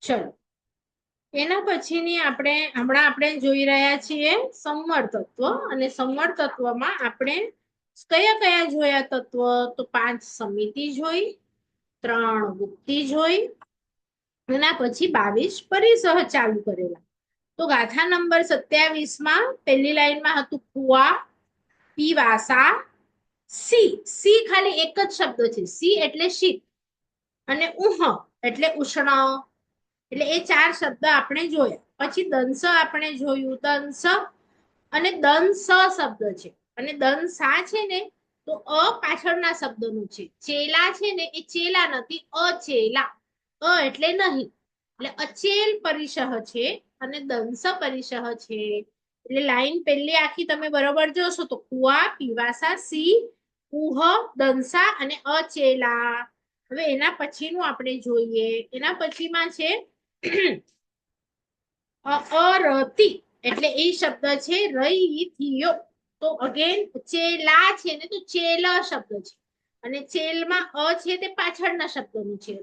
ચલો, એના પછીની હમણાં આપણે જોઈ રહ્યા છીએ સંવર તત્વ. અને સંવર તત્વમાં આપણે કયા કયા જોયા તત્વ? તો 5 સમિતિ જોઈ, 3 ગુપ્તિ જોઈ, એના પછી 22 પરિસહ ચાલુ કરેલા. તો ગાથા નંબર 27 માં પહેલી લાઈનમાં હતું કુવા, પીવાસા, સી. સી ખાલી એક જ શબ્દ છે, સી એટલે શીત, અને ઉહ એટલે ઉષ્ણ. એટલે એ 4 શબ્દ આપણે જોયા. પછી દંશ આપણે જોયું, દંશ અને દંસ શબ્દ છે. અને દંસા છે ને, તો પાછળના શબ્દનું છે. ચેલા છે ને, એ ચેલા નથી, અચેલા. એટલે નહીં, એટલે અચેલ પરિસહ છે અને દંસ પરિસહ છે. એટલે લાઈન પહેલી આખી તમે બરોબર જોશો તો કુવા, પીવાસા, સી, ઉહ, દંસા અને અચેલા. હવે એના પછીનું આપણે જોઈએ. એના પછીમાં છે અરતી. એટલે એ શબ્દ છે રઈ થિયો. તો અગેન ચેલા છે ને, તો ચેલ શબ્દ છે. અને ચેલમાં છે તે પાછળના શબ્દનું છે.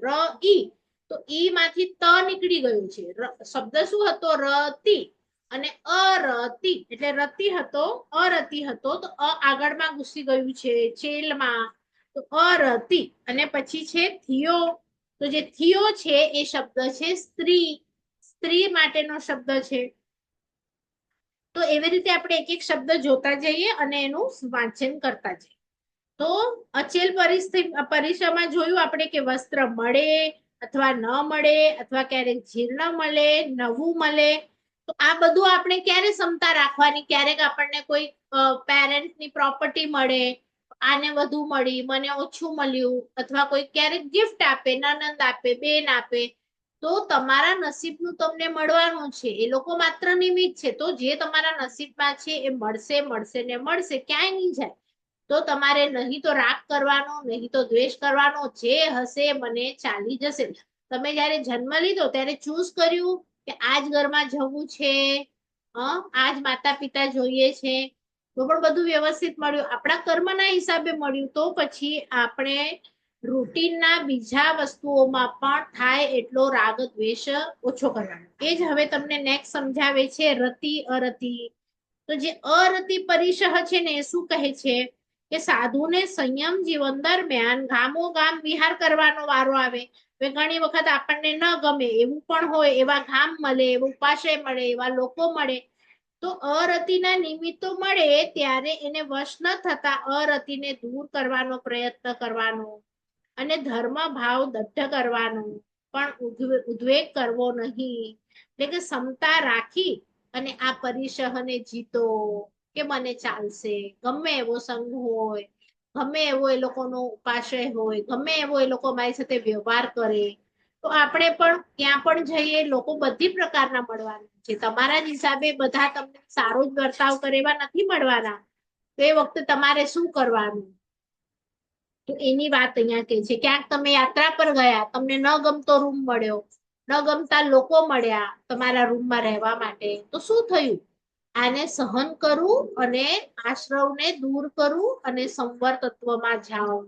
ઈ, તો ઈ માંથી ત નીકળી ગયું છે. શબ્દ શું હતો? રતી. અને અરતી એટલે રતિ હતો, અરતિ હતો, તો આગળમાં ઘૂસી ગયું છે ચેલમાં. તો અરતિ. અને પછી છે થિયો. તો જે થિયો છે એ શબ્દ છે સ્ત્રી. સ્ત્રી માટેનો શબ્દ છે. તો એવી રીતે આપણે એક એક શબ્દ જોતા જઈએ અને એનું વાંચન કરતા જઈએ. તો અચેલ પરિસરમાં જોયું આપણે કે વસ્ત્ર મળે અથવા ન મળે, અથવા ક્યારેક જીર્ણ મળે, નવું મળે. તો આ બધું આપણે ક્યારે ક્ષમતા રાખવાની? ક્યારેક આપણને કોઈ પેરેન્ટ્સની પ્રોપર્ટી મળે, આને વધુ મળી, મને ઓછું મળ્યું, અથવા કોઈ ક્યારેક ગિફ્ટ આપે, નનંદ આપે, બેન આપે. તો તમારા નસીબનું તમને મળવાનું છે. એ લોકો માત્ર નિમિત્ત છે. તો જે તમારા નસીબમાં છે એ મળશે, મળશે ને મળશે, ક્યાંય નહીં જાય. તો તમારે નહીં તો રાગ કરવાનો, નહીં તો દ્વેષ કરવાનો. જે હશે મને ચાલી જશે. તમે જયારે જન્મ લીધો ત્યારે ચૂઝ કર્યું કે આજ ઘરમાં જવું છે, આજ માતા પિતા જોઈએ છે, તો પણ બધું વ્યવસ્થિત મળ્યું, આપણા કર્મના હિસાબે મળ્યું. તો પછી આપણે રૂટીનના બીજા વસ્તુઓમાં પણ થાય એટલો રાગ દ્વેષ ઓછો કરવાનો. એ જ હવે તમને નેક્સ્ટ સમજાવે છે રતિ અરતિ. તો જે અરતિ પરિસહ છે ને, એ શું કહે છે કે સાધુને સંયમ જીવન દરમિયાન ગામો ગામ વિહાર કરવાનો વારો આવે. ઘણી વખત આપણને ન ગમે એવું પણ હોય, એવા ગામ મળે, એવું ઉપાશ્રય મળે, એવા લોકો મળે. તો અરતિના નિમિત્તો મળે ત્યારે એને વશ ન થતા અરતિને દૂર કરવાનો પ્રયત્ન કરવાનો. અને ધર્મ ભાવ દઢ કરવાનો, પણ ઉદ્વેગ કરવો નહીં. એટલે કે ક્ષમતા રાખી અને આ પરિસહને જીતો કે મને ચાલશે. ગમે એવો સંઘ હોય, ગમે એવો એ લોકોનો ઉપાશ્રય હોય, ગમે એવો એ લોકો મારી સાથે વ્યવહાર કરે, તો આપણે પણ ત્યાં પણ જઈએ, લોકો બધી પ્રકારના મળવાના છે. તમારા જ હિસાબે બધા તમને સારો જ વર્તાવ કરે એવા નથી મળવાના. તો એ વખતે તમારે શું કરવાનું? તો એની વાત અહીંયા કે છે. ક્યાંક તમે યાત્રા પર ગયા, તમને ન ગમતો રૂમ મળ્યો, ન ગમતા લોકો મળ્યા તમારા રૂમમાં રહેવા માટે, તો શું થયું? આને સહન કરવું અને આશ્રવને દૂર કરવું અને સંવર તત્વમાં જાઓ.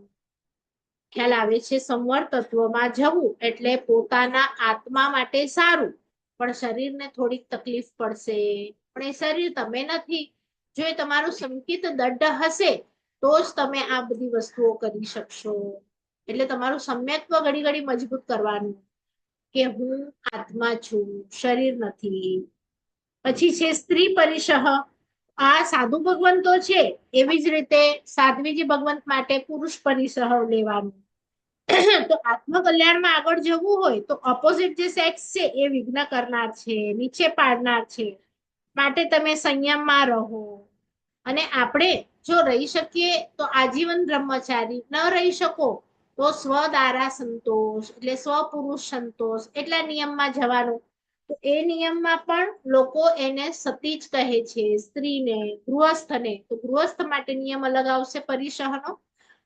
ખ્યાલ આવે છે? સંવર તત્વમાં જવું એટલે પોતાના આત્મા માટે સારું, પણ શરીરને થોડીક તકલીફ પડશે. પણ એ શરીર તમે નથી. જો એ તમારું સંકિત દઢ હશે તો જ તમે આ બધી વસ્તુઓ કરી શકશો. એટલે તમારું સમ્યત્વ ઘડી ઘડી મજબૂત કરવાનું કે હું આત્મા છું, શરીર નથી. પછી છે સ્ત્રી પરિસહ. આ સાધુ ભગવંતો છે, એવી જ રીતે સાધ્વીજી ભગવંત માટે પુરુષ પરિસહ લેવાનું. તો આત્મકલ્યાણમાં આગળ જવું હોય તો ઓપોઝિટ જે સેક્સ છે એ વિઘ્ન કરનાર છે, નીચે પાડનાર છે. માટે તમે સંયમમાં રહો. અને આપણે જો રહી શકીએ તો આજીવન બ્રહ્મચારી, ન રહી શકો તો સ્વદારા સંતોષ, એટલે સ્વપુરુષ સંતોષ, એટલા નિયમમાં જવાનું. તો એ નિયમમાં પણ લોકો એને સતી જ કહે છે, સ્ત્રીને, ગૃહસ્થને. તો ગૃહસ્થ માટે નિયમ અલગ આવશે પરિસહનો,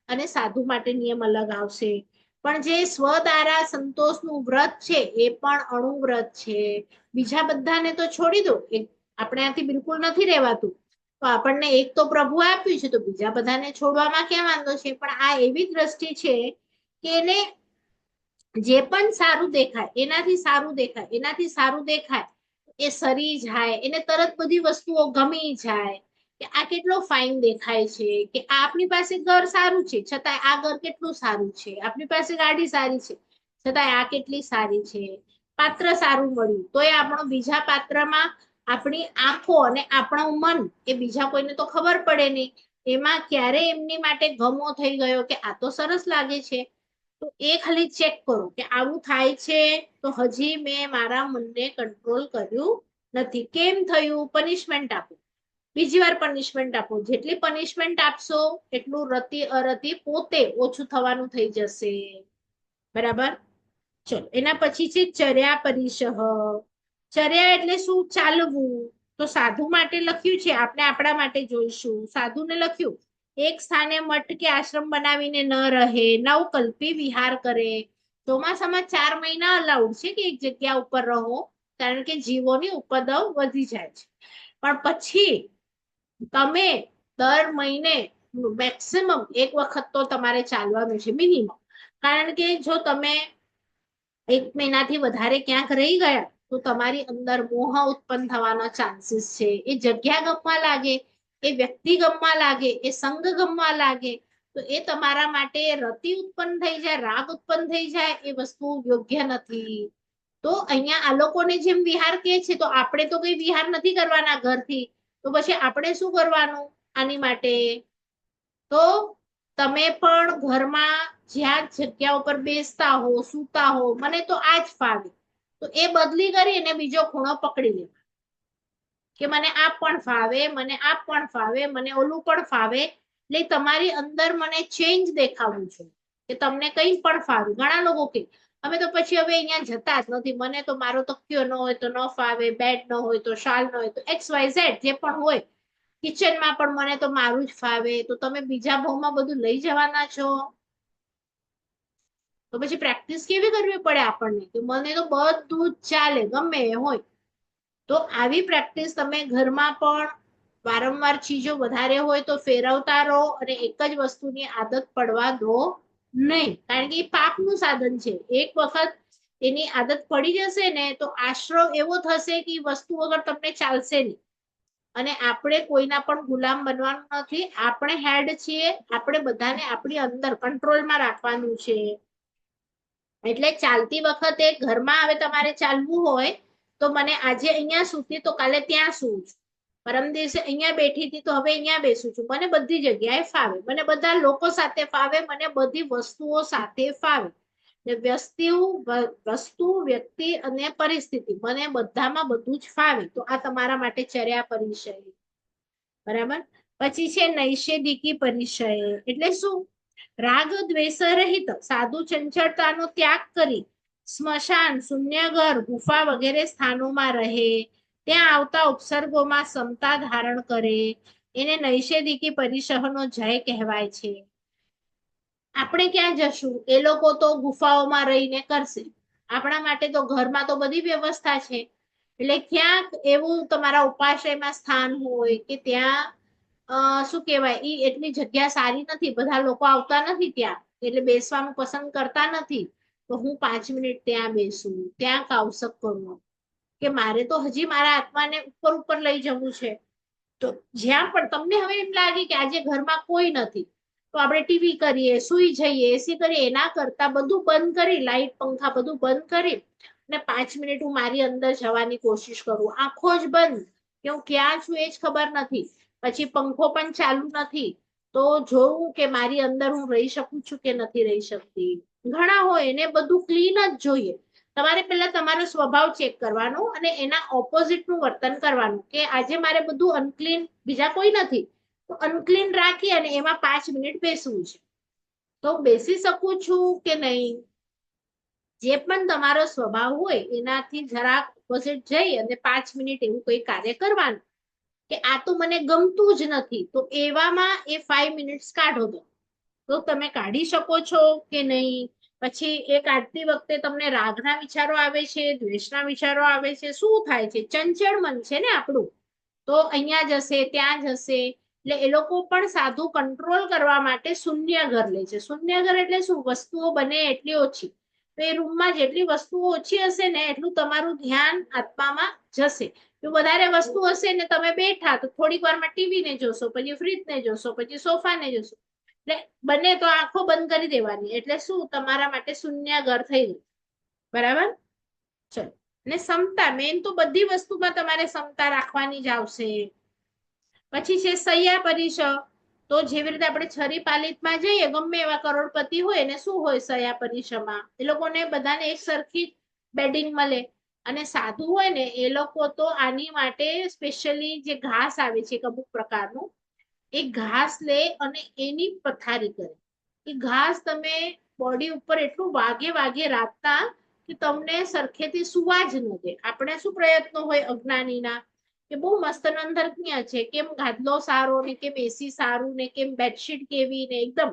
અને સાધુ માટે નિયમ અલગ આવશે. પણ જે સ્વદારા સંતોષનું વ્રત છે એ પણ અણુવ્રત છે. બીજા બધાને તો છોડી દો, આપણે આથી બિલકુલ નથી રહેવાતું. તો આપણને એક તો પ્રભુ આપ્યું છે, તો બીજા બધાને છોડવામાં ક્યાં વાંધો છે? પણ આ એવી દ્રષ્ટિ છે કે એને જે પણ સારું દેખાય એનાથી સારું દેખાય એનાથી સારું દેખાય એ સરી જાય, એને તરત બધી વસ્તુઓ ગમી જાય કે આ કેટલો ફાઇન દેખાય છે, કે આ આપણી પાસે ઘર સારું છે છતાં આ ઘર કેટલું સારું છે, આપણી પાસે ગાડી સારી છે છતાં આ કેટલી સારી છે, પાત્ર સારું મળ્યું તો એ આપણો બીજા પાત્રમાં આપણી આંખો અને આપણું મન એ બીજા કોઈને તો ખબર પડે નહીં, એમાં ક્યારે એમની માટે ગમો થઈ ગયો કે આ તો સરસ લાગે છે, તો એ ખાલી ચેક કરો કે આવું થાય છે તો હજી મેં મારા મનને કંટ્રોલ કર્યું નથી. કેમ થયું? પનિશમેન્ટ આપો, બીજી વાર પનિશમેન્ટ આપો, જેટલી પનિશમેન્ટ આપશો એટલું રતિ અરતિ પોતે ઓછું થવાનું થઈ જશે. બરાબર? ચલો એના પછી છે ચર્યા પરિસહ. ચર્યા એટલે શું? ચાલવું. તો સાધુ માટે લખ્યું છે, આપણે આપણા માટે જોઈશું. સાધુને લખ્યું એક સ્થાને મઠ કે આશ્રમ બનાવીને ન રહે, નવકલ્પી વિહાર કરે. ચોમાસામાં 4 મહિના અલાઉડ છે કે એક જગ્યા ઉપર રહો, કારણ કે જીવોની ઉપદ્રવ વધી જાય છે. પણ પછી તમે દર મહિને મેક્સિમમ એક વખત તો તમારે ચાલવાનું છે મિનિમમ, કારણ કે જો તમે 1 મહિનાથી વધારે ક્યાંક રહી ગયા તો તમારી અંદર મોહ ઉત્પન્ન થવાના ચાન્સીસ છે. એ જગ્યા ગમવા લાગે, એ વ્યક્તિ ગમવા લાગે, એ સંગ ગમવા લાગે, તો એ તમારા માટે રતિ ઉત્પન્ન થઈ જાય, રાગ ઉત્પન્ન થઈ જાય, એ વસ્તુ યોગ્ય નથી. તો અહીંયા આ લોકોને જેમ વિહાર કે છે તો આપણે તો કઈ વિહાર નથી કરવાના ઘરથી, તો પછી આપણે શું કરવાનું આની માટે? તો તમે પણ ઘરમાં જ્યાં જગ્યા ઉપર બેસતા હો, સૂતા હો, મને તો આ જ ફાવે, તો એ બદલી કરીને બીજો ખૂણો પકડી લે કે મને આ પણ ફાવે, મને આ પણ ફાવે, મને ઓલું પણ ફાવે. એટલે તમારી અંદર મને ચેન્જ દેખાવું છે કે તમને કઈ પણ ફાવે. ઘણા લોકો કે અમે તો પછી હવે અહીંયા જતા જ નથી, મને તો મારો તકિયો ન હોય તો ન ફાવે, બેડ ન હોય તો શાલ ન હોય તો XYZ જે પણ હોય, કિચનમાં પણ મને તો મારું જ ફાવે. તો તમે બીજા ભાવમાં બધું લઈ જવાના છો, તો પછી પ્રેક્ટિસ કેવી કરવી પડે આપણને કે મને તો બધું જ ચાલે ગમે એ હોય. તો આવી પ્રેક્ટિસ તમે ઘરમાં પણ વારંવાર ચીજો વધારે હોય તો ફેરવતા રહો અને એક જ વસ્તુની આદત પડવા દો નહીં, કારણ કે એ પાપનું સાધન છે. એક વખત એની આદત પડી જશે ને તો આશ્રવ એવો થશે કે વસ્તુ વગર તમને ચાલશે નહીં. અને આપણે કોઈના પણ ગુલામ બનવાનું નથી, આપણે હેડ છીએ, આપણે બધાને આપણી અંદર કંટ્રોલમાં રાખવાનું છે. એટલે ચાલતી વખતે ઘરમાં હવે તમારે ચાલવું હોય તો મને આજે અહીંયા સૂતી તો કાલે ત્યાં સૂવું છું, પરમ દિવસે અહીંયા બેઠી હતી તો હવે અહીંયા બેસું છું, મને બધી જગ્યાએ ફાવે, મને બધા લોકો સાથે ફાવે, મને બધી વસ્તુઓ સાથે ફાવે. વસ્તુ, વ્યક્તિ અને પરિસ્થિતિ મને બધામાં બધું જ ફાવે. તો આ તમારા માટે ચર્યા પરિચય. બરાબર? પછી છે નૈષેદિકી પરિચય. એટલે શું? રાગ દ્વેષ રહિત સાધુ ચંચળતાનો ત્યાગ કરી સ્મશાન, શૂન્યઘર, ગુફા વગેરે સ્થાનોમાં રહે, ત્યાં આવતા ઉપસર્ગોમાં સમતા ધારણ કરે, એને નૈષેદિકી પરિસહનો જય કહેવાય છે. આપણે ક્યાં જશું? એ લોકો તો ગુફાઓમાં રહીને કરશે, આપણા માટે તો ઘરમાં તો બધી વ્યવસ્થા છે. એટલે ક્યાંક એવું તમારા ઉપાશ્રયમાં સ્થાન હોય કે ત્યાં શું કહેવાય, ઈ એટલી જગ્યા સારી નથી, બધા લોકો આવતા નથી ત્યાં, એટલે બેસવાનું પસંદ કરતા નથી, તો હું 5 મિનિટ ત્યાં બેસું, ત્યાં કાવસક કરું કે મારે તો હજી મારા આત્માને ઉપર ઉપર લઈ જવું છે. તો જ્યાં પણ તમને હવે એમ લાગે કે આજે ઘરમાં કોઈ નથી, તો આપણે ટીવી કરીએ, સુઈ જઈએ, એસી કરીએ, એના કરતા બધું બંધ કરી, લાઈટ પંખા બધું બંધ કરી અને 5 મિનિટ હું મારી અંદર જવાની કોશિશ કરું, આંખો જ બંધ, કે હું ક્યાં છું એ જ ખબર નથી, પછી પંખો પણ ચાલુ નથી, તો જોવું કે મારી અંદર હું રહી શકું છું કે નથી રહી શકતી. ઘણા હોય એને બધું ક્લીન જ જોઈએ. તમારે પહેલા તમારો સ્વભાવ ચેક કરવાનો અને એના ઓપોઝિટ નું વર્તન કરવાનું કે આજે મારે બધું અનક્લીન, બીજા કોઈ નથી તો અનક્લીન રાખી અને એમાં 5 મિનિટ બેસવું છે. તો બેસી શકું છું કે નહીં, જે પણ તમારો સ્વભાવ હોય એનાથી જરાક ઓપોઝિટ જઈ અને 5 મિનિટ એવું કોઈ કાર્ય કરવાનું કે આ તો મને ગમતું જ નથી, તો એવામાં એ 5 મિનિટ્સ કાઢો તો તમે કાઢી શકો છો કે નહીં. પછી એ કાઢતી વખતે તમને રાગના વિચારો આવે છે, દ્વેષના વિચારો આવે છે, શું થાય છે? ચંચળ મન છે ને આપણું, તો અહીંયા જશે, ત્યાં જશે. એટલે એ લોકો પણ સાધુ કંટ્રોલ કરવા માટે શૂન્ય ઘર લે છે. શૂન્ય ઘર એટલે શું? વસ્તુઓ બને એટલી ઓછી, તો એ રૂમમાં જેટલી વસ્તુઓ ઓછી હશે ને એટલું તમારું ધ્યાન આત્મામાં જશે. જો વધારે વસ્તુ હશે ને તમે બેઠા તો થોડીક વારમાં ટીવી ને જોશો, પછી ફ્રીજ ને જોશો, પછી સોફા ને જોશો. એટલે બને તો આંખો બંધ કરી દેવાની, એટલે શું તમારા માટે શૂન્ય ઘર થઈ ગયું. બરાબર. ચલો. અને ક્ષમતા, મેન તો બધી વસ્તુમાં તમારે ક્ષમતા રાખવાની જ આવશે. પછી છે સૈયા પરિશ. તો જેવી રીતે આપણે છરી પાલિતમાં જઈએ, ગમે એવા કરોડપતિ હોય ને શું હોય સયા પરિશમાં, એ લોકોને બધાને એક સરખી બેડિંગ મળે. અને સાધુ હોય ને એ લોકો તો આની માટે સ્પેશિયલી જે ઘાસ આવે છે અમુક પ્રકારનું, એ ઘાસ લે અને એની પથારી કરે. એ ઘાસ તમે બોડી ઉપર એટલું વાગે વાગે રાખતા કે તમને સરખેથી સુવા જ ન દે. આપણે શું પ્રયત્નો હોય અજ્ઞાનીના કે બહુ મસ્ત અંદર ક્યાં છે, કેમ ગાદલો સારો ને કેમ એસી સારું ને કેમ બેડશીટ કેવી ને એકદમ.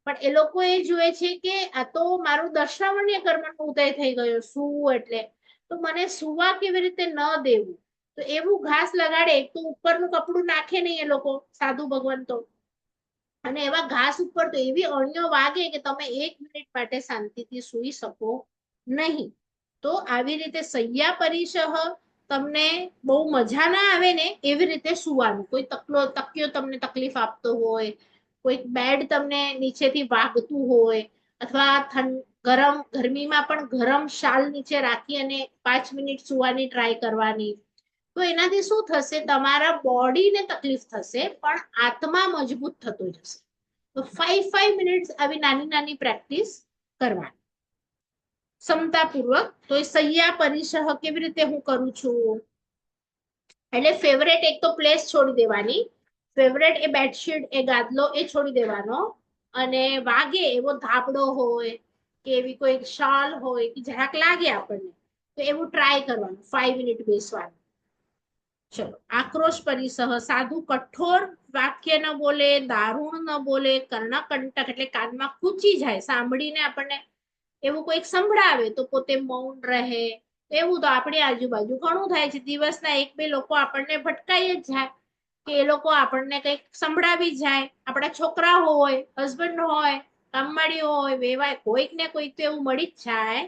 પણ એ લોકો એ જુએ છે કે આ તો મારું દર્શાવન્ય કર્મનો ઉદય થઈ ગયો શું, એટલે તો મને સુવા કેવી રીતે ન દેવું. તો એવું ઘાસ લગાડે, તો ઉપરનું કપડું નાખે નહીં એ લોકો સાધુ ભગવાન તો. અને એવા ઘાસ ઉપર તો એવી અણીઓ વાગે કે તમે 1 મિનિટ માટે શાંતિથી સૂઈ શકો નહીં. તો આવી રીતે સૈયા પરિસહ તમને બહુ મજા ના આવે ને એવી રીતે સુવાનું. કોઈ તકિયો તમને તકલીફ આપતો હોય, કોઈ બેડ તમને નીચેથી વાગતું હોય, અથવા ગરમીમાં પણ ગરમ શાલ નીચે રાખી અને 5 મિનિટ સુવાની ટ્રાય કરવાની. તો એનાથી શું થશે, તમારા બોડીને તકલીફ થશે પણ આત્મા મજબૂત થતો જશે. તો 5 મિનિટ આવી નાની નાની પ્રેક્ટિસ કરવાની ક્ષમતાપૂર્વક. તો એ સૈયા પરિસહ કેવી રીતે હું કરું છું, એટલે ફેવરેટ એક તો પ્લેસ છોડી દેવાની, ફેવરેટ એ બેડશીટ એ ગાદલો એ છોડી દેવાનો. અને વાગે એવો ધાબળો હોય કે એવી કોઈ શાલ હોય કે જરાક લાગે આપણને, તો એવું ટ્રાય કરવાનું 5 મિનિટ બેસવાનું. ચલો. આક્રોશ પરિસહ, સાધુ કઠોર વાક્ય ન બોલે, દારૂણ ન બોલે, કર્ણકંટક એટલે કાનમાં ખૂંચી જાય, સાંભળીને આપણને એવું કોઈક સંભળાવે તો પોતે મૌન રહે. એવું તો આપણી આજુબાજુ ઘણું થાય છે. દિવસના 1-2 લોકો આપણને ભટકાઈ જ જાય, કે એ લોકો આપણને કંઈક સંભળાવી જાય. આપણા છોકરા હોય, હસબન્ડ હોય, કામવાળી હોય, વેવાય, કોઈક ને કોઈક તો એવું મળી જ જાય.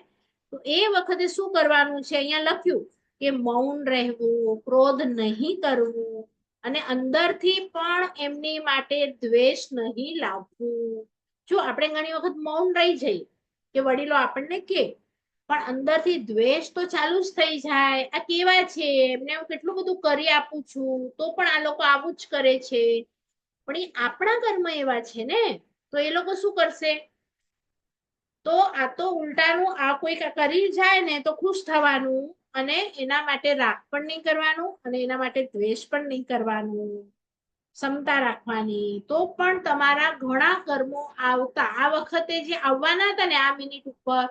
તો એ વખતે શું કરવાનું છે, અહીંયા લખ્યું કે મૌન રહેવું, ક્રોધ નહીં કરવું, અને અંદરથી પણ એમની માટે દ્વેષ નહીં લાવવું. જો આપણે ઘણી વખત મૌન રહી જઈએ કે વડીલો આપણને કે, પણ અંદરથી દ્વેષ તો ચાલુ જ થઈ જાય. આ કેવા છે, એમને હું કેટલું બધું કરી આપું છું તો પણ આ લોકો આવું જ કરે છે. પણ એ આપણા કર્મ એવા છે ને, તો એ લોકો શું કરશે, તો આ તો ઉલટાનું આ કોઈ કરી જાય ને તો ખુશ થવાનું, અને એના માટે રાગ પણ નહીં કરવાનું, અને એના માટે દ્વેષ પણ નહીં કરવાનું. ક્ષમતા રાખવાની. તો પણ તમારા ઘણા કર્મો આવતા આ વખતે જે આવવાના હતા ને આ મિનિટ ઉપર,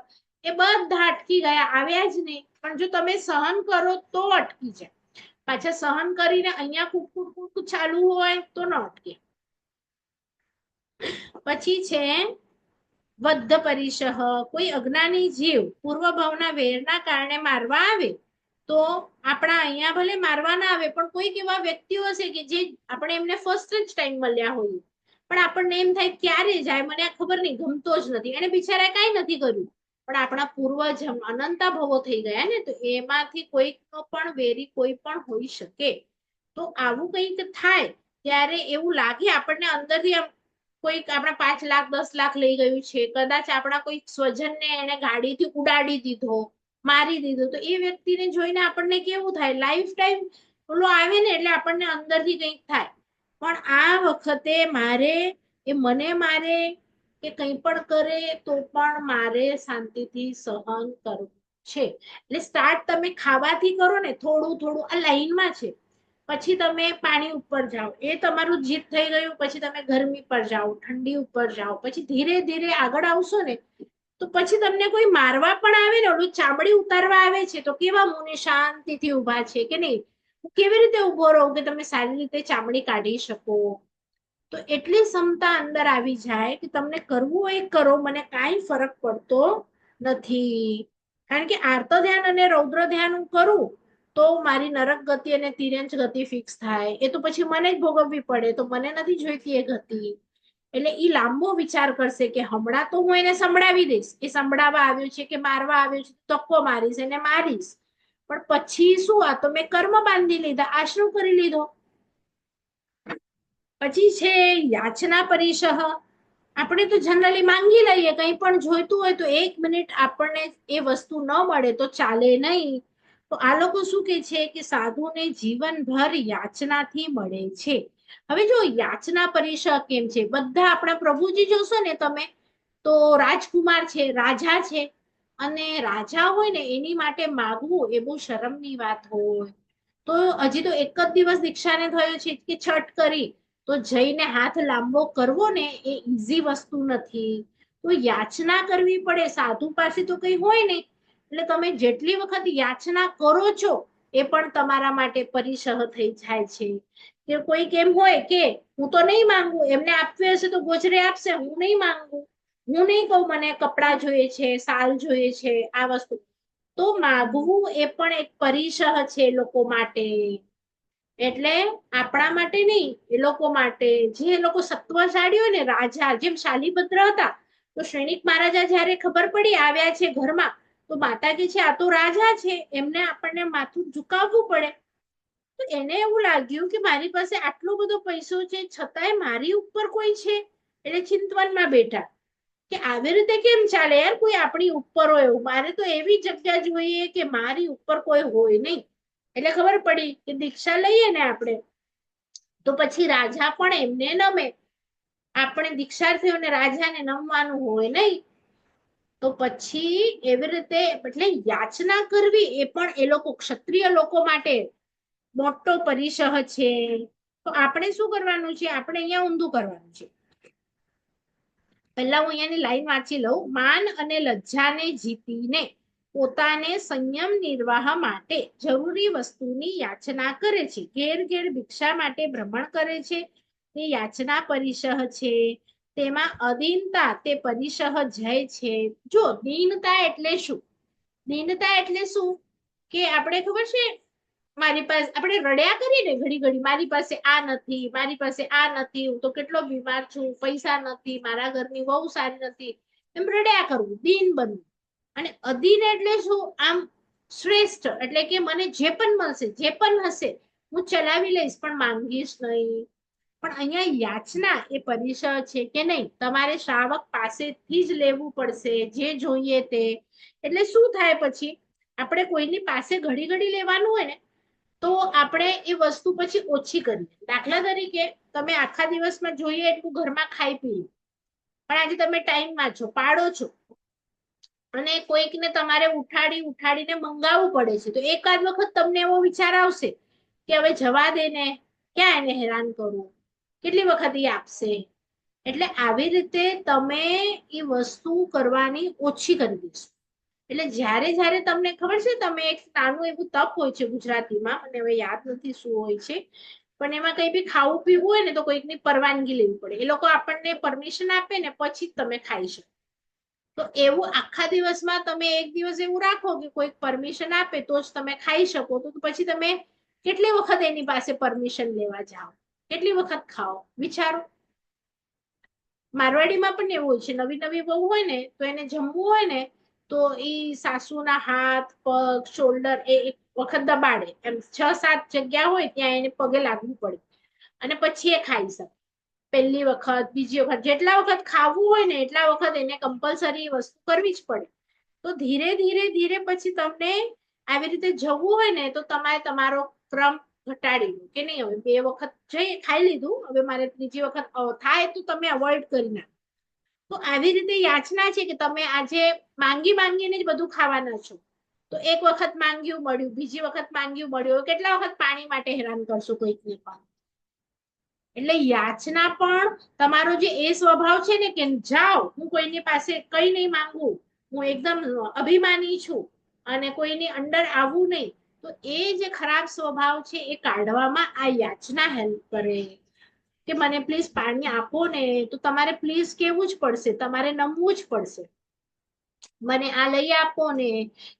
એ બધા અટકી ગયા, આવ્યા જ નહીં. પણ જો તમે સહન કરો તો અટકી જાય. પાછા સહન કરીને અહીંયા કુકુટ ચાલુ હોય તો ન અટકે. પછી છે વદ્ધ પરિસહ, કોઈ અજ્ઞાની જીવ પૂર્વ ભાવના વેરના કારણે મારવા આવે તો આપણા અહીંયા ભલે મારવા ના આવે, પણ કોઈક એવા વ્યક્તિઓ હશે કે જે આપણે એમને ફર્સ્ટ જ ટાઈમ મળ્યા હોઈએ, પણ આપણને એમ થાય ક્યારે જાય, મને આ ખબર નહીં, ગમતો જ નથી, એને બિચારા કાંઈ નથી કર્યું, પણ આપણા પૂર્વજ અનંતા ભવો થઈ ગયા ને, તો એમાંથી કોઈકનો પણ વેરી કોઈ પણ હોઈ શકે. તો આવું કંઈક થાય ત્યારે એવું લાગે આપણને અંદરથી, આમ કોઈક આપણા 5 લાખ 10 લાખ લઈ ગયું છે, કદાચ આપણા કોઈ સ્વજનને એને ગાડીથી ઉડાડી દીધો, મારી દીધો, તો એ વ્યક્તિને જોઈને આપણને કેવું થાય, લાઈફ ટાઈમ ઓલો આવે ને એટલે આપણને અંદરથી કંઈક થાય. પણ આ વખતે મારે, એ મને મારે કે કંઈ પણ કરે તો પણ મારે શાંતિથી સહન કરવું છે. એટલે સ્ટાર્ટ તમે ખાવાથી કરો ને, થોડું થોડું આ લાઈનમાં છે. પછી તમે પાણી ઉપર જાઓ, એ તમારું જીત થઈ ગયું, પછી તમે ગરમી પર જાઓ, ઠંડી ઉપર જાઓ, પછી ધીરે ધીરે આગળ આવશો ને, તો પછી તમને કોઈ મારવા પણ આવે ને, ઓલું ચામડી ઉતારવા આવે છે તો કેવા મુનિ શાંતિથી ઉભા છે કે નહીં, કેવી રીતે ઉભો રહો કે તમે સારી રીતે ચામડી કાઢી શકો. તો એટલી ક્ષમતા અંદર આવી જાય કે તમને કરવું હોય કરો, મને કાંઈ ફરક પડતો નથી. કારણ કે આર્ત ધ્યાન અને રૌદ્ર ધ્યાન હું કરું તો મારી નરક ગતિ અને તિર્યંચ ગતિ ફિક્સ થાય. એ તો પછી મને જ ભોગવવી પડે, તો મને નથી જોઈતી એ ગતિ. એટલે ઈ લાંબો વિચાર કરશે કે હમણાં તો હું એને સંભળાવી દઈશ, એ સંભળાવવા આવ્યો છે કે મારવા આવ્યો છે, ધક્કો મારીશ, એને મારીશ, પણ પછી શું, આ તો મેં કર્મ બાંધી લીધા, આશરો કરી લીધો. પછી છે યાચના પરિશહ. આપણે તો જનરલી માંગી લઈએ, કંઈ પણ જોઈતું હોય તો 1 મિનિટ આપણને એ વસ્તુ ન મળે તો ચાલે નહીં. તો આ લોકો શું કે છે કે સાધુને જીવનભર યાચનાથી મળે છે. હવે જો યાચના પરિશહ કેમ છે, બધા આપણા પ્રભુજી જોશો ને તમે, તો રાજકુમાર છે, રાજા છે, અને રાજા હોય ને એની માટે માગવું એ બહુ શરમની વાત હોય. તો હજી તો એક જ દિવસ દીક્ષાને થયો છે કે છઠ કરી, તો જઈને હાથ લાંબો કરવો ને એ ઈઝી વસ્તુ નથી. તો યાચના કરવી પડે, સાધુ પાસે તો કઈ હોય નહીં. એટલે તમે જેટલી વખત યાચના કરો છો એ પણ તમારા માટે પરિસહ થઈ જાય છે. કે કોઈ કેમ હોય કે હું તો નહીં માંગુ, એમને આપવી હશે તો ગોચરે આપશે, હું નહીં માંગુ, હું નહીં કહું મને કપડા જોઈએ છે, સાલ જોઈએ છે, આ વસ્તુ. તો માગવું એ પણ એક પરિસહ છે લોકો માટે. એટલે આપણા માટે નહીં, એ લોકો માટે. જે લોકો સત્વશાળી હોય ને, રાજા જેમ શાલીભદ્ર હતા, તો સૈનિક મહારાજા જયારે ખબર પડી આવ્યા છે ઘરમાં, તો માતા કે છે આ તો રાજા છે, એમને આપણને માથું ઝુકાવવું પડે. તો એને એવું લાગ્યું કે મારી પાસે આટલો બધો પૈસો છે છતાંય મારી ઉપર કોઈ છે, એટલે ચિંતવનમાં બેઠા કે આવી રીતે કેમ ચાલે યાર, કોઈ આપણી ઉપર હોય એવું, મારે તો એવી જગ્યા જોઈએ કે મારી ઉપર કોઈ હોય નહીં. એટલે ખબર પડી કે દીક્ષા લઈએ ને આપણે, તો પછી રાજા પણ એમને નમે. આપણે દીક્ષાર્થીઓને રાજાને નમવાનું હોય નહીં. તો પછી એવી રીતે એટલે યાચના કરવી એ પણ એ લોકો ક્ષત્રિય લોકો માટે મોટો પરિસહ છે. તો આપણે શું કરવાનું છે, આપણે અહીંયા ઊંધું કરવાનું છે. પહેલા હું અહીંયાની લાઈન વાંચી લઉં. માન અને લજ્જાને જીતીને પોતાને સંયમ નિર્વાહ માટે જરૂરી વસ્તુની યાચના કરે છે. ઘેર ઘેર ભિક્ષા માટે ભ્રમણ કરે છે, તે યાચના પરિસહ છે. તેમાં અદીનતા તે પરિસહ જય છે. જો દીનતા એટલે શું, દીનતા એટલે શું કે આપણે ખબર છે, મારી પાસે આપણે રડ્યા કરીએ ને ઘડી ઘડી, મારી પાસે આ નથી, મારી પાસે આ નથી, હું તો કેટલો બીમાર છું, પૈસા નથી, મારા ઘરની વહુ સારી નથી, એમ રડ્યા કરવું, દીન બનવું. અને અધીન એટલે શું, આમ શ્રેષ્ઠ, એટલે કે મને જે પણ મળશે, જે પણ હશે હું ચલાવી લઈશ, પણ માંગીશ નહીં. પણ અહીંયા યાચના એ પરિસહ છે કે નહીં, તમારે શ્રાવક પાસેથી જ લેવું પડશે જે જોઈએ તે. એટલે શું થાય પછી, આપણે કોઈની પાસે ઘડી ઘડી લેવાનું હોય ને, તો આપણે એ વસ્તુ પછી ઓછી કરીએ. દાખલા તરીકે તમે આખા દિવસમાં જોઈએ એટલું ઘરમાં ખાઈ પી, પણ આજે તમે ટાઈમમાં છો, પાડો છો, અને કોઈકને તમારે ઉઠાડી ઉઠાડીને મંગાવવું પડે છે, તો એકાદ વખત તમને એવો વિચાર આવશે કે હવે જવા દે ને, ક્યાં એને હેરાન કરવું, કેટલી વખત એ આપશે. એટલે આવી રીતે તમે એ વસ્તુ કરવાની ઓછી કરી દેશો. એટલે જ્યારે જ્યારે તમને ખબર છે, તમે એક નાનું એવું તપ હોય છે ગુજરાતીમાં, મને હવે યાદ નથી શું હોય છે, પણ એમાં કઈ બી ખાવું પીવું હોય ને તો કોઈકની પરવાનગી લેવી પડે. એ લોકો આપણને પરમિશન આપે ને પછી જ તમે ખાઈ શકો. તો એવું આખા દિવસમાં તમે એક દિવસ એવું રાખો કે કોઈક પરમિશન આપે તો જ તમે ખાઈ શકો. તો પછી તમે કેટલી વખત એની પાસે પરમિશન લેવા જાઓ, કેટલી વખત ખાઓ, વિચારો. મારવાડીમાં પણ એવું હોય છે, નવી નવી બહુ હોય ને તો એને જમવું હોય ને, તો ઈ સાસુના હાથ, પગ, શોલ્ડર એ એક વખત દબાડે, એમ 6-7 જગ્યા હોય ત્યાં એને પગે લાગવું પડે, અને પછી એ ખાઈ શકે. પહેલી વખત, બીજી વખત, જેટલા વખત ખાવું હોય ને એટલા વખત એને કમ્પલસરી વસ્તુ કરવી જ પડે. તો ધીરે ધીરે ધીરે પછી તમને આવી રીતે જવું હોય ને તો તમારે તમારો ક્રમ ઘટાડી દો કે નહીં, હવે 2 વખત જઈ ખાઈ લીધું, હવે મારે ત્રીજી વખત થાય તો તમે અવોઇડ કરી નાખો. તો આવી રીતે યાચના છે કે તમે આજે માંગી માંગીને જ બધું ખાવાના છો. તો એક વખત માંગ્યું મળ્યું, બીજી વખત માંગ્યું મળ્યું, કેટલા વખત પાણી માટે હેરાન કરશો કોઈકને પણ. એટલે યાચના પણ તમારો જે એ સ્વભાવ છે ને કે જાઓ, હું કોઈની પાસે કઈ નહીં માંગુ, હું એકદમ અભિમાની છું અને કોઈની અંડર આવવું નહીં, તો એ જે ખરાબ સ્વભાવ છે એ કાઢવામાં આ યાચના હેલ્પ કરે. કે મને પ્લીઝ પાણી આપો ને, તો તમારે પ્લીઝ કેવું જ પડશે, તમારે નમવું જ પડશે. મને આ લઈ આપો ને,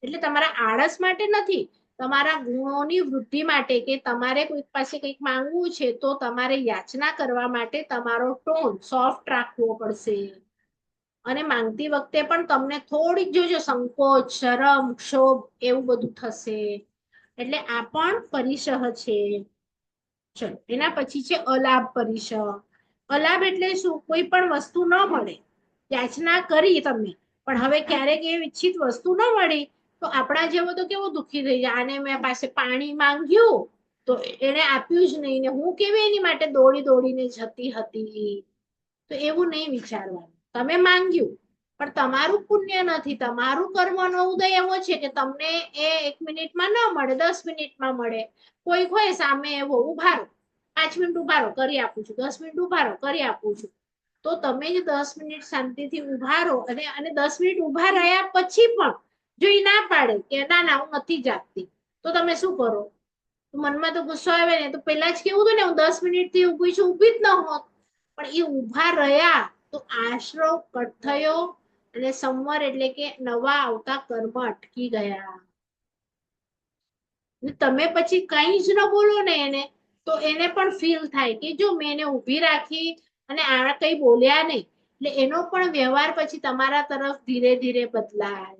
એટલે તમારા આળસ માટે નથી, તમારા ગુણોની વૃદ્ધિ માટે કે તમારે કોઈક પાસે કંઈક માંગવું છે તો તમારે યાચના કરવા માટે તમારો ટોન સોફ્ટ રાખવો પડશે. અને માંગતી વખતે પણ તમને થોડીક જોજો સંકોચ, શરમ, ક્ષોભ એવું બધું થશે. એટલે આ પણ પરિસહ છે. ચલો એના પછી છે અલાભ પરિસહ. અલાભ એટલે શું? કોઈ પણ વસ્તુ ન મળે, યાચના કરી તમે, પણ હવે ક્યારેક એ ઈચ્છિત વસ્તુ ન મળી તો આપણા જેવો તો કેવો દુઃખી થઈ જાય. આને મેં પાસે પાણી માંગ્યું તો એને આપ્યું જ નહીં, ને હું કેવી એની માટે દોડી દોડીને જતી હતી. તો એવું નહીં વિચારવાનું. તમે માંગ્યું પણ તમારું પુણ્ય નથી, તમારું કર્મનો ઉદય એવો છે કે તમને એ 1 મિનિટમાં ન મળે, 10 મિનિટમાં મળે. કોઈ હોય સામે એવો, ઉભા રહો 5 મિનિટ ઉભા રહો કરી આપું છું, 10 મિનિટ ઉભા રહો કરી આપું છું. તો તમે જ 10 મિનિટ શાંતિથી ઉભા રહો, અને 10 મિનિટ ઉભા રહ્યા પછી પણ જો એ ના પાડે કે ના ના હું નથી જાગતી, તો તમે શું કરો? મનમાં તો ગુસ્સો આવે ને. તો પેલા જ કેવું હતું ને, હું 10 મિનિટ થી ઊભી છું, ઊભી જ ન હોત. પણ એ ઉભા રહ્યા તો આશરો કટ થયો અને સંવર એટલે કે નવા આવતા કર્મ અટકી ગયા. તમે પછી કઈ જ ન બોલો ને એને, તો એને પણ ફીલ થાય કે જો મેં એને ઊભી રાખી અને આ કઈ બોલ્યા નહીં, એટલે એનો પણ વ્યવહાર પછી તમારા તરફ ધીરે ધીરે બદલાય.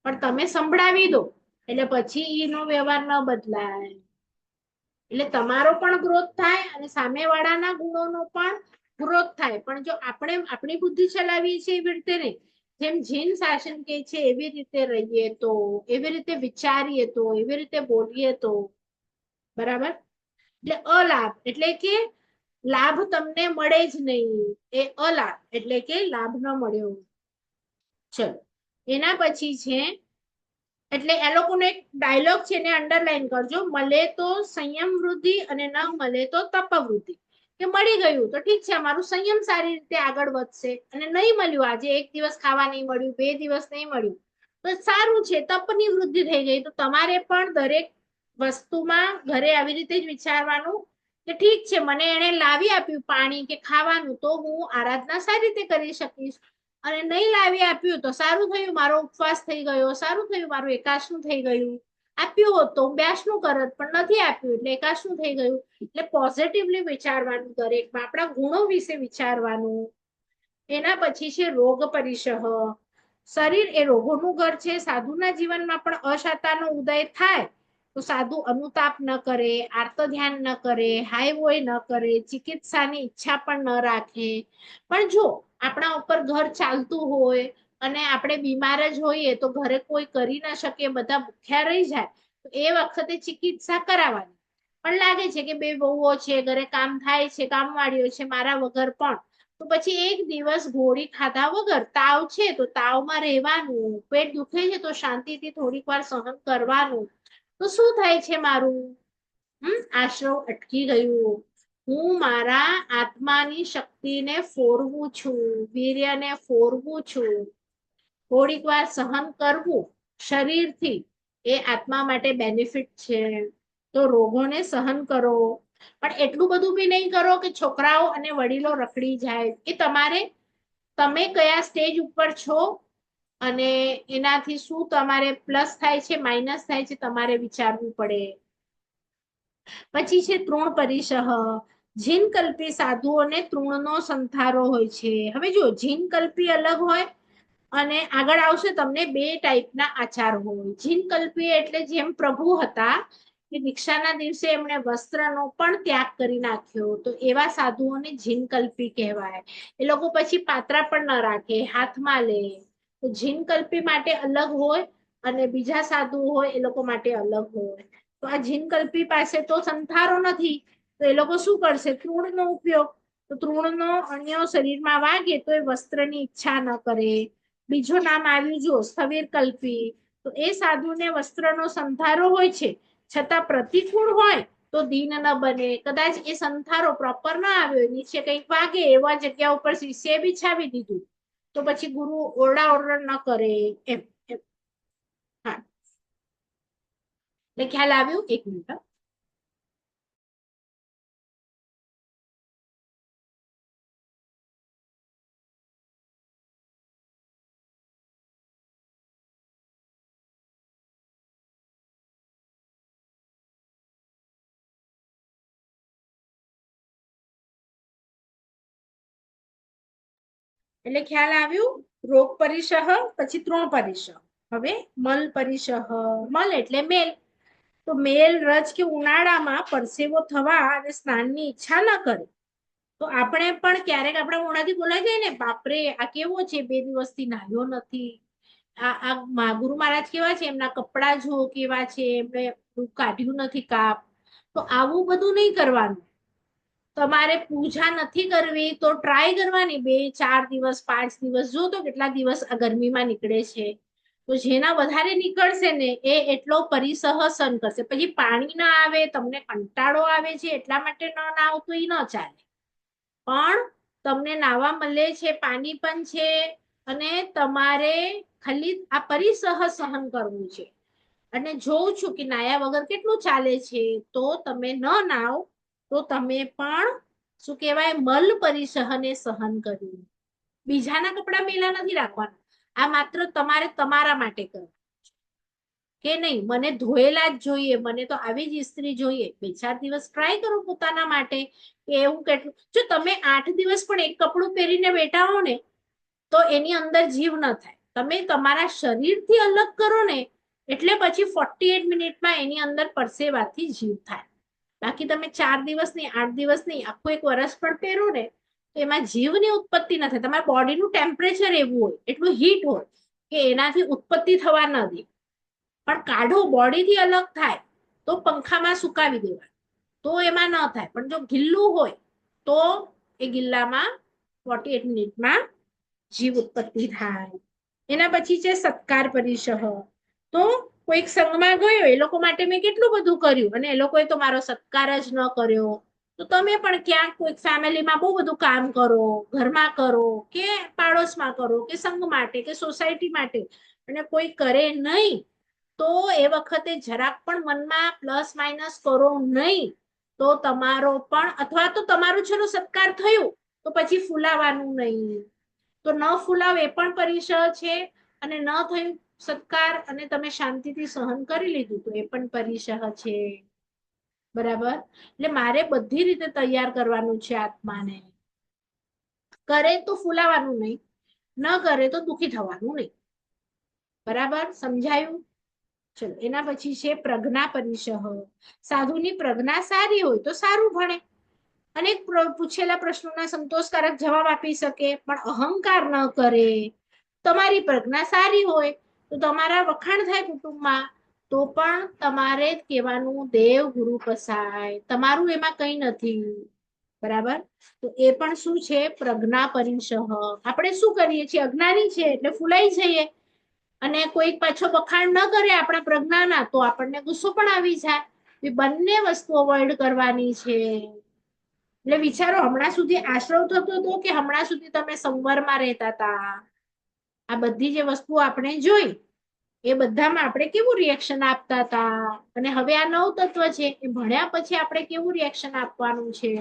પણ તમે સંભળાવી દો એટલે પછી એનો વ્યવહાર ન બદલાય. એટલે તમારો પણ ગ્રોથ થાય અને સામેવાળાના ગુણોનો પણ ગ્રોથ થાય. પણ જો આપણે આપણી બુદ્ધિ ચલાવીએ છીએ એવી રીતે નહીં, જેમ જીન શાસન કે છે એવી રીતે રહીએ તો, એવી રીતે વિચારીએ તો, એવી રીતે બોલીએ તો, બરાબર. એટલે અલાભ એટલે કે લાભ તમને મળે જ નહીં, એ અલાભ એટલે કે લાભ ન મળ્યો. ચલો એના પછી છે, એટલે એ લોકોનો એક ડાયલોગ છે ને અંડરલાઈન કરજો, મળે તો સંયમ વૃદ્ધિ અને ન મળે તો તપવૃદ્ધિ. કે મળી ગયું તો ઠીક છે, અમારું સંયમ સારી રીતે આગળ વધશે, અને નહીં મળ્યું, આજે 1 દિવસ ખાવા નહીં મળ્યું, 2 દિવસ નહીં મળ્યું, તો સારું છે, તપની વૃદ્ધિ થઈ ગઈ. તો તમારે પણ દરેક વસ્તુમાં ઘરે આવી રીતે જ વિચારવાનું કે ઠીક છે, મને એને લાવી આપ્યું પાણી કે ખાવાનું, તો હું આરાધના સારી રીતે કરી શકીશ. અને નહીં લાવી આપ્યું તો સારું થયું, મારો ઉપવાસ થઈ ગયો, સારું થયું, મારું એકાશનું થઈ ગયું. આપ્યું હોત તો હું 82 કરત, પણ નથી આપ્યું એટલે એકાશનું થઈ ગયું. એટલે પોઝિટિવલી વિચારવાનું, દરેકમાં આપણા ગુણો વિશે વિચારવાનું. એના પછી છે રોગ પરિસહ. શરીર એ રોગોનું ઘર છે. સાધુના જીવનમાં પણ અશાતાનો ઉદય થાય તો સાધુ અનુતાપ ન કરે, આર્ત ધ્યાન ન કરે, હાય હોય ન કરે, ચિકિત્સાની ઈચ્છા પણ ન રાખે. પણ જો આપણા ઉપર ઘર ચાલતું હોય અને આપણે બીમાર જ હોઈએ, તો ઘરે કોઈ કરી ના શકે, બધા ભૂખ્યા રહી જાય, તો એ વખતે ચિકિત્સા કરાવવાની. પણ લાગે છે કે 2 વહુઓ છે, ઘરે કામ થાય છે, કામવાળીઓ છે મારા વગર પણ, તો પછી 1 દિવસ ગોળી ખાધા વગર, તાવ છે તો તાવમાં રહેવાનું, પેટ દુખે છે તો શાંતિથી થોડીક વાર સહન કરવાનું. તો શું થાય છે મારું? આશ્રવ અટકી ગયું. હું મારા આત્માની શક્તિને ફોરવું છું, વીર્યને ફોરવું છું. થોડીક વાર સહન કરવું શરીરથી, એ આત્મા માટે બેનિફિટ છે. તો રોગોને સહન કરો, પણ એટલું બધું બી નહીં કરો કે છોકરાઓ અને વડીલો રખડી જાય. એ તમારે, તમે કયા સ્ટેજ ઉપર છો અને એનાથી શું તમારે પ્લસ થાય છે, માઇનસ થાય છે, તમારે વિચારવું પડે. પછી છે તૃણ પરિસહ. જીનકલ્પી સાધુઓને તૃણનો સંથારો હોય છે. હવે જો જીનકલ્પી અલગ હોય અને આગળ આવશે તમને 2 ટાઈપના આચાર હોય. જીનકલ્પી એટલે જેમ પ્રભુ હતા કે દીક્ષાના દિવસે એમણે વસ્ત્રનો પણ ત્યાગ કરી નાખ્યો, તો એવા સાધુઓને જીનકલ્પી કહેવાય. એ લોકો પછી પાત્રા પણ ન રાખે, હાથમાં લે. તો જીનકલ્પી માટે અલગ હોય અને બીજા સાધુ હોય એ લોકો માટે અલગ હોય. તો આ જીનકલ્પી પાસે તો સંથારો નથી, તો એ લોકો શું કરશે? તૃણનો ઉપયોગ. તો તૃણનો અણ્યો શરીરમાં વાગે તો એ વસ્ત્રની ઈચ્છા ન કરે. બીજું નામ આવ્યું જો સ્થવિર કલ્પી. તો એ સાધુને વસ્ત્રનો સંથારો હોય છે, છતાં પ્રતિકૂળ હોય તો દીન ન બને. કદાચ એ સંથારો પ્રોપર ના આવ્યો, નીચે કંઈક વાગે, એવા જગ્યા ઉપર શિષ્ય બિછાવી દીધું, તો પછી ગુરુ ઓરડા ઓરડ ન કરે એમ. હા, એટલે ખ્યાલ આવ્યું? 1 મિનિટ. એટલે ખ્યાલ આવ્યું? રોગ પરિસહ, પછી તૃણ પરિસહ. હવે મલ પરિસહ. મલ એટલે મેલ. તો મેલ રજ કે ઉનાળામાં પરસેવો થવા અને સ્નાનની ઈચ્છા ન કરે તો આપણે પણ ક્યારેક આપણા મોઢાથી બોલાઈ જાય ને, બાપરે આ કેવો છે, 2 દિવસથી નાહ્યો નથી. ગુરુ મહારાજ કેવા છે, એમના કપડા જો કેવા છે, એમને કાઢ્યું નથી કાપ. તો આવું બધું નહીં કરવાનું. તમારે પૂજા નથી કરવી તો ટ્રાય કરવાની 2-4 દિવસ 5 દિવસ, જો તો કેટલા દિવસ આ ગરમીમાં નીકળે છે. તો જેના વધારે નીકળશે ને એ એટલો પરિસહ સહન કરશે. પછી પાણી ના આવે, તમને કંટાળો આવે છે એટલા માટે ન નાવ તો એ ન ચાલે. પણ તમને નાવા મળે છે, પાણી પણ છે, અને તમારે ખાલી આ પરિસહ સહન કરવું છે. અને જોઉં છું કે નાયા વગર કેટલું ચાલે છે. તો તમે ન નાવ તો તમે પણ શું કહેવાય, મલ પરિસહને સહન કર્યું. બીજાના કપડા મેલા નથી રાખવાના. આ માત્ર તમારે તમારા માટે કરવું કે નહીં, મને ધોયેલા જ જોઈએ, મને તો આવી જ ઇસ્ત્રી જોઈએ. 2-4 દિવસ ટ્રાય કરો પોતાના માટે કે એવું કેટલું. જો તમે 8 દિવસ પણ એક કપડું પહેરીને બેઠા હો ને તો એની અંદર જીવ ન થાય. તમે તમારા શરીરથી અલગ કરો ને એટલે પછી 48 મિનિટમાં એની અંદર પરસેવાથી જીવ થાય. બાકી તમે 4 દિવસ નહીં, 8 દિવસ નહીં, આખું એક વર્ષ પણ પહેરો ને તો એમાં જીવની ઉત્પત્તિ ન થાય. તમારા બોડીનું ટેમ્પરેચર એવું હોય, એટલું હીટ હોય કે એનાથી ઉત્પત્તિ થવા ન દે. પણ કાઢો, બોડીથી અલગ થાય તો પંખામાં સુકાવી દેવા, તો એમાં ન થાય. પણ જો ગિલ્લું હોય તો એ ગિલ્લામાં 48 મિનિટમાં જીવ ઉત્પત્તિ થાય. એના પછી છે સત્કાર પરિસહ. તો કોઈક સંઘમાં ગયો, એ લોકો માટે મેં કેટલું બધું કર્યું અને એ લોકોએ તો મારો સત્કાર જ ન કર્યો. તો તમે પણ ક્યાંક કોઈક ફેમિલીમાં બહુ બધું કામ કરો, ઘરમાં કરો કે પાડોશમાં કરો કે સંઘ માટે કે સોસાયટી માટે, અને કોઈ કરે નહીં તો એ વખતે જરાક પણ મનમાં પ્લસ માઇનસ કરો નહીં. તો તમારો પણ, અથવા તો તમારું ચલો સત્કાર થયું તો પછી ફૂલાવાનું નહીં. તો ન ફૂલાવ એ પણ પરિસહ છે, અને ન થયું સત્કાર અને તમે શાંતિથી સહન કરી લીધું તો એ પણ પરિસહ છે. બરાબર? એટલે મારે બધી રીતે તૈયાર કરવાનું છે આત્માને. કરે તો ફૂલાવાનું નહીં, ન કરે તો દુખી થવાનું નહીં. બરાબર? સમજાયું? ચલો એના પછી છે પ્રજ્ઞા પરિસહ. સાધુની પ્રજ્ઞા સારી હોય તો સારું ભણે, અનેક પૂછેલા પ્રશ્નોના સંતોષકારક જવાબ આપી શકે, પણ અહંકાર ન કરે. તમારી પ્રજ્ઞા સારી હોય તો તમારા વખાણ થાય કુટુંબમાં, તો પણ તમારે કહેવાનું દેવ ગુરુ કસાય, તમારું એમાં કઈ નથી. બરાબર? તો એ પણ શું છે? પ્રજ્ઞા પરિસહ. આપણે શું કરીએ છીએ? અજ્ઞાની છે એટલે ફૂલાઈ જઈએ, અને કોઈ પાછો વખાણ ન કરે આપણા પ્રજ્ઞાના તો આપણને ગુસ્સો પણ આવી જાય. એ બંને વસ્તુ અવોઇડ કરવાની છે. એટલે વિચારો, હમણાં સુધી આશ્રવ થતો હતો કે હમણાં સુધી તમે સંવરમાં રહેતા હતા? આ બધી જે વસ્તુ આપણે જોઈ એ બધામાં આપણે કેવું રિએક્શન આપતા હતા, અને હવે આ 9 તત્વ છે એ ભણ્યા પછી આપણે કેવું રિએક્શન આપવાનું છે.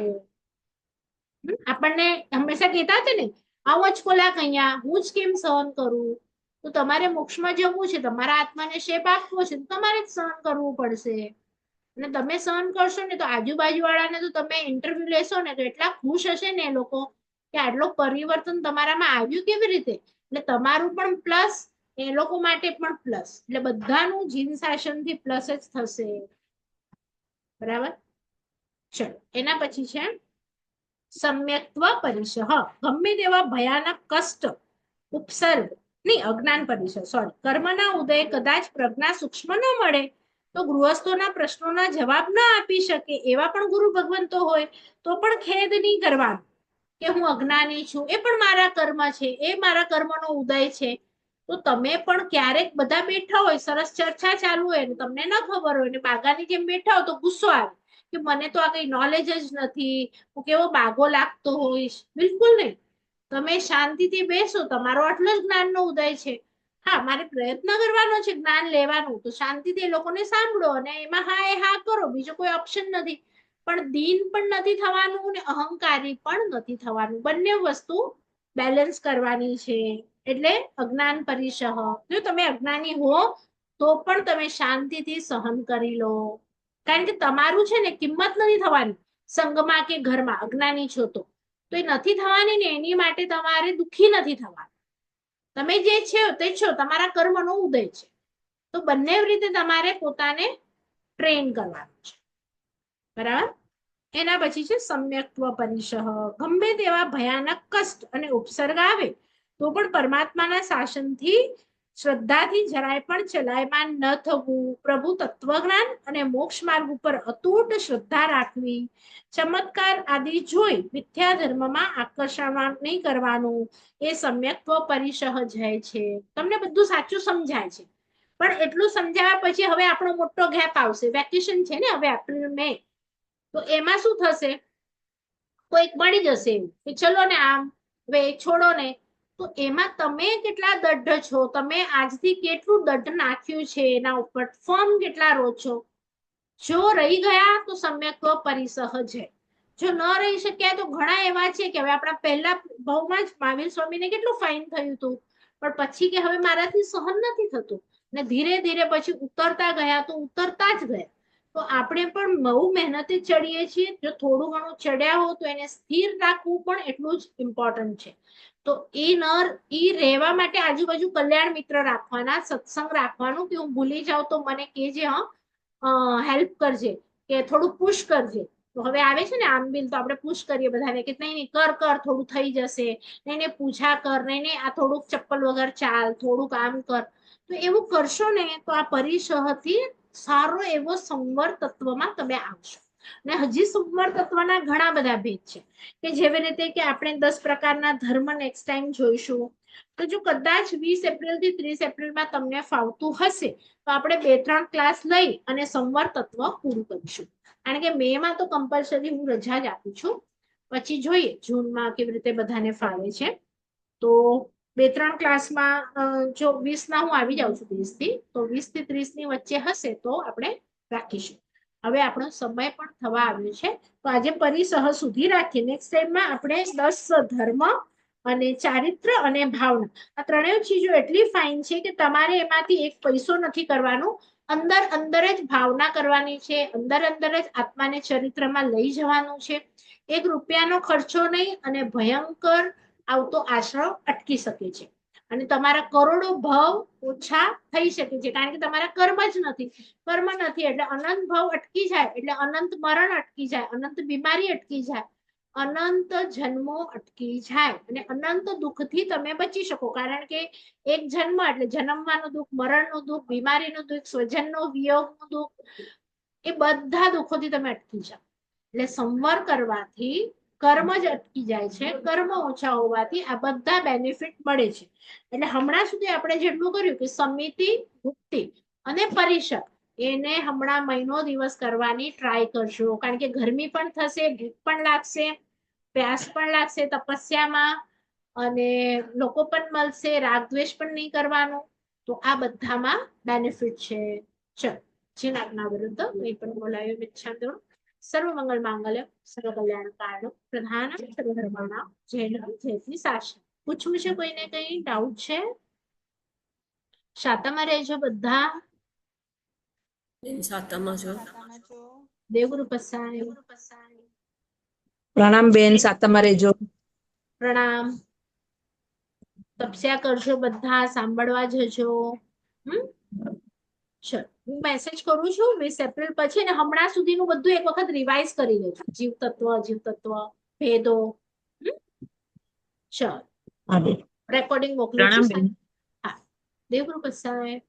આપણને હંમેશા કહેતા હતા ને, આવો જ કોલાક અહીંયા, હું જ કેમ સહન કરું? તો તમારે મોક્ષમાં જવું છે, તમારા આત્માને શેપ આપવો છે, તમારે જ સહન કરવું પડશે. અને તમે સહન કરશો ને તો આજુબાજુ વાળાને તો તમે ઇન્ટરવ્યુ લેશો ને તો એટલા ખુશ હશે ને એ લોકો કે આટલો પરિવર્તન તમારામાં આવ્યું કેવી રીતે. એટલે તમારું પણ પ્લસ, એ લોકો માટે પણ પ્લસ. એટલે બધાનું જીન શાસનથી પ્લસ જ થશે. બરાબર? ચલો એના પછી છે સમ્યક્ત્વ પરિસહ. ગમે તેવા ભયાનક કષ્ટ, ઉપસર્ગ નહીં, અજ્ઞાન પરિસહ, સોરી, કર્મના ઉદય કદાચ પ્રજ્ઞા સૂક્ષ્મ ન મળે તો ગૃહસ્થોના પ્રશ્નોના જવાબ ના આપી શકે એવા પણ ગુરુ ભગવંતો હોય તો પણ ખેદ નહીં કરવાનો કે હું અજ્ઞાની છું, એ પણ મારા કર્મ છે, એ મારા કર્મનો ઉદય છે. તો તમે પણ ક્યારેક બધા બેઠા હોય, સરસ ચર્ચા ચાલુ હોય ને તમને ન ખબર હોય ને બાગાની જેમ બેઠા હોય તો ગુસ્સો આવે કે મને તો આ કઈ નોલેજ જ નથી, હું કેવો બાગો લાગતો હોઈશ. બિલકુલ નહીં. તમે શાંતિથી બેસો, તમારો આટલો જ જ્ઞાનનો ઉદય છે. હા, મારે પ્રયત્ન કરવાનો છે જ્ઞાન લેવાનું, તો શાંતિથી એ લોકોને સાંભળો અને એમાં હા એ હા કરો, બીજો કોઈ ઓપ્શન નથી. પણ દીન પણ નથી થવાનું ને અહંકારી પણ નથી થવાનું. બંને વસ્તુ બેલેન્સ કરવાની છે. એટલે અજ્ઞાન પરિસહ. જો તમે અજ્ઞાની હો તો પણ તમે શાંતિથી સહન કરી લો, કારણ કે તમારું છે ને કિંમત નથી થવાની સંઘમાં કે ઘરમાં, અજ્ઞાની છો તો. તો એ નથી થવાની ને એની માટે તમારે દુઃખી નથી થવાનું. તમે જે છો તે છો, તમારા કર્મનો ઉદય છે. તો બંને રીતે તમારે પોતાને ટ્રેન કરવાનું છે. બરાબર. એના પછી છે સમ્યક્ત્વ પરિશઃ. ગમે તેવા ભયાનક કષ્ટ અને ઉપસર્ગ આવે તો પણ પરમાત્માના શાસનથી શ્રદ્ધાથી જરાય પણ ચલાયમાન ન થવું, પ્રભુ તત્વજ્ઞાન અને મોક્ષ માર્ગ ઉપર અતૂટ શ્રદ્ધા રાખવી, ચમત્કાર આદિ જોઈ મિથ્યા ધર્મમાં આકર્ષણ નહીં કરવાનું, એ સમ્યક્ત્વ પરિશઃ જાય છે. તમને બધું સાચું સમજાય છે, પણ એટલું સમજાવ્યા પછી હવે આપણો મોટો ગેપ આવશે. વેકેશન છે ને હવે એપ્રિલ મે, તો એમાં શું થશે, કોઈક મળી જશે એવું કે ચલો ને આમ હવે છોડો ને, તો એમાં તમે કેટલા દઢ છો, તમે આજથી કેટલું દઢ નાખ્યું છે એના ઉપર, ફોર્મ કેટલા રહો છો. જો રહી ગયા તો સમ્યક્ત્વ પરિસહ છે. જો ન રહી શક્યા તો ઘણા એવા છે કે હવે આપણા પહેલા ભાવમાં જ મહાવીર સ્વામીને કેટલું ફાઇન થયું હતું, પણ પછી કે હવે મારાથી સહન નથી થતું, ને ધીરે ધીરે પછી ઉતરતા ગયા તો ઉતરતા જ ગયા. તો આપણે પણ બહુ મહેનતે ચડીએ છીએ. જો થોડું ઘણું ચડ્યા હો તો એને સ્થિર રાખવું પણ એટલું જ ઇમ્પોર્ટન્ટ છે. તો એ રહેવા માટે આજુબાજુ કલ્યાણ મિત્ર રાખવાના, સત્સંગ રાખવાનું, કે હું ભૂલી જાઉં તો મને કહેજે, હેલ્પ કરજે, કે થોડું પુશ કરજે. તો હવે આવે છે ને આંબિલ, તો આપણે પુશ કરીએ બધાને કે નહીં નહીં કર કર, થોડું થઈ જશે, નહીં પૂછા કર, નહીં આ થોડુંક ચપ્પલ વગર ચાલ, થોડુંક આમ કર. તો એવું કરશો ને તો આ પરિસહથી સારો એવો સંવર તત્વમાં તમે આવશો. ને હજી સંવર તત્વના ઘણા બધા ભેદ છે, કે જેવી રીતે કે આપણે 10 પ્રકારના ધર્મ નેક્સ્ટ ટાઈમ જોઈશું. તો જો કદાચ 20 એપ્રિલ થી 30 એપ્રિલમાં તમને ફાવતું હશે તો આપણે 2-3 ક્લાસ લઈ અને સંવર તત્વ પૂરું કરીશું. કારણ કે મે માં તો કમ્પલસરી હું રજા જ આપું છું. પછી જોઈએ જૂનમાં કેવી રીતે બધાને ફાવે છે. તો 2-3 ક્લાસમાં જો 20 ના હું આવી જાઉં છું 20 થી, તો 20 થી 30 ની વચ્ચે હશે તો આપણે રાખીશું. હવે આપણો સમય પણ થવા આવ્યો છે, તો આજે પરિસહ સુધી રાખીએ. નેક્સ્ટ ટાઈમમાં આપણે 10 ધર્મ અને ચારિત્ર અને ભાવના, આ ત્રણેય ચીજો એટલી ફાઇન છે કે તમારે એમાંથી એક પૈસો નથી કરવાનું, અંદર અંદર જ ભાવના કરવાની છે, અંદર અંદર જ આત્માને ચરિત્રમાં લઈ જવાનું છે. 1 રૂપિયાનો ખર્ચો નહીં, અને ભયંકર આવતો આશ્રમ અટકી શકે છે. અને તમારા કરોડો ભાવ ઓછા થઈ શકે છે, કારણ કે તમારા કર્મ જ નથી. કર્મ નથી એટલે અનંત ભાવ અટકી જાય, એટલે અનંત મરણ અટકી જાય, અનંત બીમારી અટકી જાય, અનંત જન્મો અટકી જાય, અને અનંત દુઃખથી તમે બચી શકો. કારણ કે એક જન્મ એટલે જન્મવાનું દુઃખ, મરણનું દુઃખ, બીમારીનું દુઃખ, સ્વજનનો વિયોગનું દુઃખ, એ બધા દુઃખોથી તમે અટકી જાઓ. એટલે સંવર કરવાથી કર્મ જ અટકી જાય છે, કર્મ ઓછા હોવાથી આ બધા બેનિફિટ મળે છે. એટલે હમણાં સુધી આપણે જેટલું કર્યું કે સમિતિ, ભુક્તિ અને પરિષદ, એને હમણાં મહિનો દિવસ કરવાની ટ્રાય કરજો. કારણ કે ગરમી પણ થશે, ભૂખ પણ લાગશે, પ્યાસ પણ લાગશે તપસ્યામાં, અને લોકો પણ મળશે, રાગ દ્વેષ પણ નહીં કરવાનું. તો આ બધામાં બેનિફિટ છે. ચલ જીનાજ્ઞા વિરુદ્ધ નહીં પણ બોલાયો મિચ્છામિ સર્વ મંગલ માંગલ્ય સર્વ કલ્યાણ કારણમ પ્રધાનમ સર્વધર્માણામ જય જયથી શાસન. પૂછવું છે કોઈને કઈ ડાઉટ છે? શાતામાં રહેજો બધા. સાતામાં છો. દેવગુરુ પસાય. પ્રણામ બેન, સાતામાં રહેજો. પ્રણામ. તપસ્યા કરજો બધા, સાંભળવા જજો. ચલ હું મેસેજ કરું છું 20 એપ્રિલ પછી, અને હમણાં સુધીનું બધું એક વખત રિવાઇઝ કરી લેજો. જીવ તત્વ, અજીવ તત્વ, ભેદો. ચલ રેકોર્ડિંગ મોકલું છું. હા દેવગુરુ પસાય.